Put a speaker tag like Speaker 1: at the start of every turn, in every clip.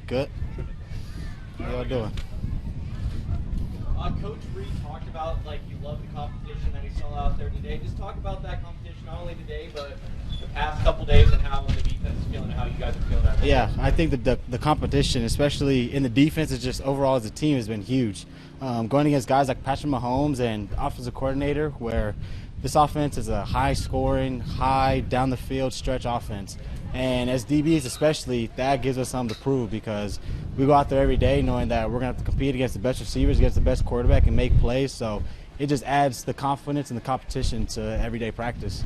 Speaker 1: Good. How y'all doing?
Speaker 2: Coach Reed talked about like you love the competition that he saw out there today. Just talk about that competition not only today but the past couple days and how the defense is feeling and how you guys are feeling.
Speaker 1: Yeah, I think the competition, especially in the defense, is just overall as a team has been huge. Going against guys like Patrick Mahomes and offensive coordinator, where this offense is a high-scoring, high down-the-field stretch offense. And as DBs especially, that gives us something to prove because we go out there every day knowing that we're going to have to compete against the best receivers, against the best quarterback, and make plays. So it just adds the confidence and the competition to everyday practice.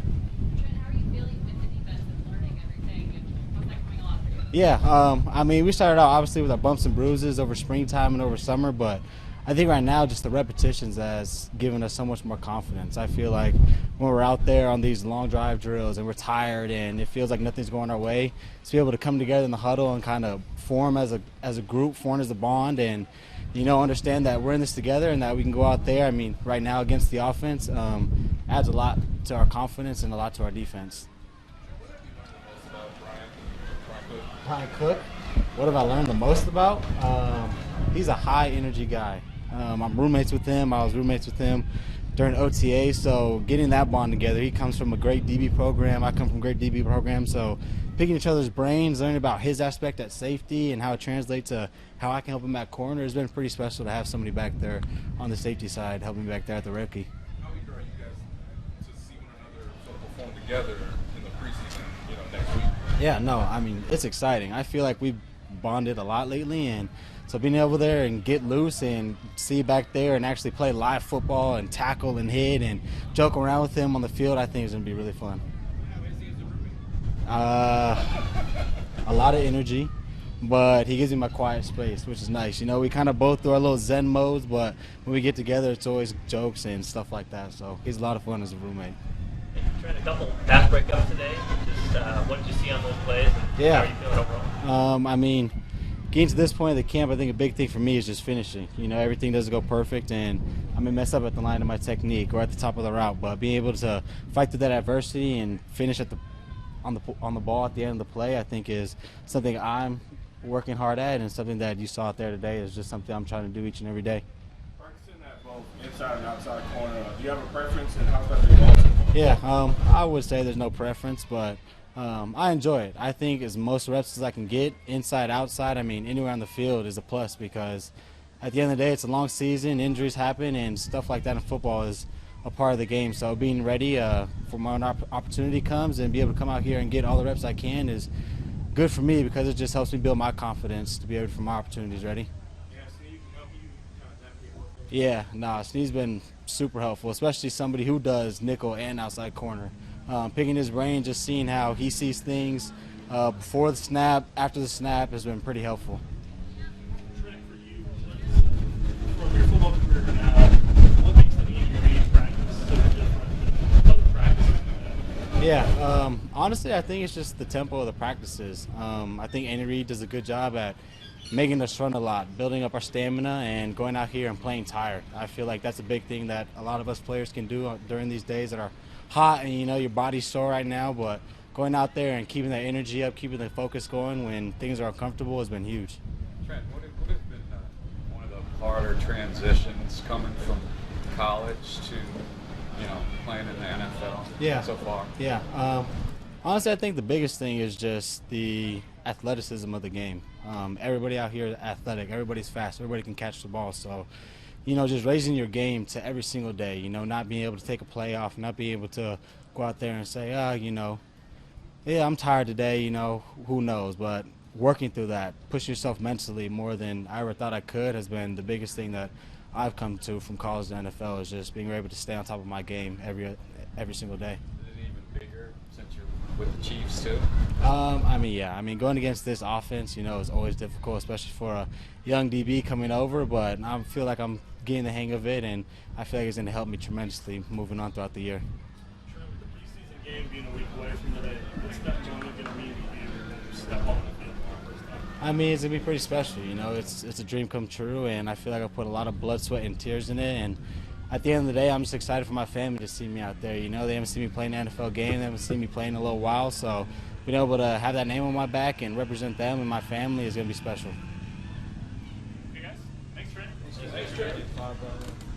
Speaker 3: Trent, how are you feeling with the defense and learning everything, and how's that coming along for you?
Speaker 1: Yeah, I mean, we started out obviously with our bumps and bruises over springtime and over summer, but I think right now just the repetitions has given us so much more confidence. I feel like when we're out there on these long drive drills and we're tired and it feels like nothing's going our way, to be able to come together in the huddle and kind of form as a group, form as a bond, and understand that we're in this together and that we can go out there. I mean, right now against the offense adds a lot to our confidence and a lot to our defense. Brian Cook, what have I learned the most about? He's a high energy guy. I'm roommates with him. I was roommates with him during OTA, so getting that bond together. He comes from a great DB program. I come from a great DB program, so picking each other's brains, learning about his aspect at safety and how it translates to how I can help him at corner has been pretty special to have somebody back there on the safety side helping me back there at the rookie.
Speaker 4: How eager are you guys to see one another sort of perform together in the preseason, next week?
Speaker 1: Yeah, no, I mean, it's exciting. I feel like we've bonded a lot lately, and so being able there and get loose and see back there and actually play live football and tackle and hit and joke around with him on the field, I think is going to be really fun. A lot of energy, but he gives me my quiet space, which is nice. We kind of both do our little Zen modes, but when we get together, it's always jokes and stuff like that. So he's a lot of fun as a roommate.
Speaker 5: Trent, a couple pass breakups today. Just what did you see on those plays? And
Speaker 1: Yeah.
Speaker 5: How are you feeling overall?
Speaker 1: I mean, getting to this point of the camp, I think a big thing for me is just finishing. Everything doesn't go perfect, and I may mess up at the line of my technique or at the top of the route, but being able to fight through that adversity and finish on the ball at the end of the play, I think is something I'm working hard at, and something that you saw out there today is just something I'm trying to do each and every day.
Speaker 4: Practicing that both inside and outside corner, do you have a preference, and how's that been going so far?
Speaker 1: Yeah, I would say there's no preference, but I enjoy it. I think as most reps as I can get, inside, outside, I mean, anywhere on the field is a plus because at the end of the day, it's a long season, injuries happen, and stuff like that in football is a part of the game. So being ready for when opportunity comes and be able to come out here and get all the reps I can is good for me because it just helps me build my confidence to be able to, for my opportunities ready.
Speaker 4: Yeah, Steve can help you kind of navigate work.
Speaker 1: Yeah, Sneed's been super helpful, especially somebody who does nickel and outside corner. Picking his brain, just seeing how he sees things before the snap, after the snap has been pretty helpful.
Speaker 6: Trent, for you, from your football career to now, what makes the Andy Reid practice so different than other practices?
Speaker 1: Yeah, honestly, I think it's just the tempo of the practices. I think Andy Reid does a good job at making us run a lot, building up our stamina, and going out here and playing tired. I feel like that's a big thing that a lot of us players can do during these days that are hot and your body's sore right now, but going out there and keeping that energy up, keeping the focus going when things are uncomfortable has been huge.
Speaker 4: Trent, what has been one of the harder transitions coming from college to playing in the NFL so far?
Speaker 1: Yeah. Honestly, I think the biggest thing is just the athleticism of the game. Everybody out here is athletic. Everybody's fast. Everybody can catch the ball. So, just raising your game to every single day, not being able to take a play off, not being able to go out there and say, yeah, I'm tired today, who knows. But working through that, pushing yourself mentally more than I ever thought I could has been the biggest thing that I've come to from college to NFL is just being able to stay on top of my game every single day.
Speaker 4: Is it even bigger since you're with the Chiefs too?
Speaker 1: Going against this offense, is always difficult, especially for a young DB coming over, but I feel like I'm getting the hang of it, and I feel like it's going to help me tremendously moving on throughout the year.
Speaker 6: Trent, with the preseason game being a week away from today, what's that moment going to mean to you when you step on the field for the first time?
Speaker 1: It's going to be pretty special. It's a dream come true, and I feel like I put a lot of blood, sweat, and tears in it, and at the end of the day, I'm just excited for my family to see me out there. They haven't seen me play an NFL game. They haven't seen me play in a little while, so being able to have that name on my back and represent them and my family is going to be special.
Speaker 6: Thanks, Trent.
Speaker 2: Thanks, Trent.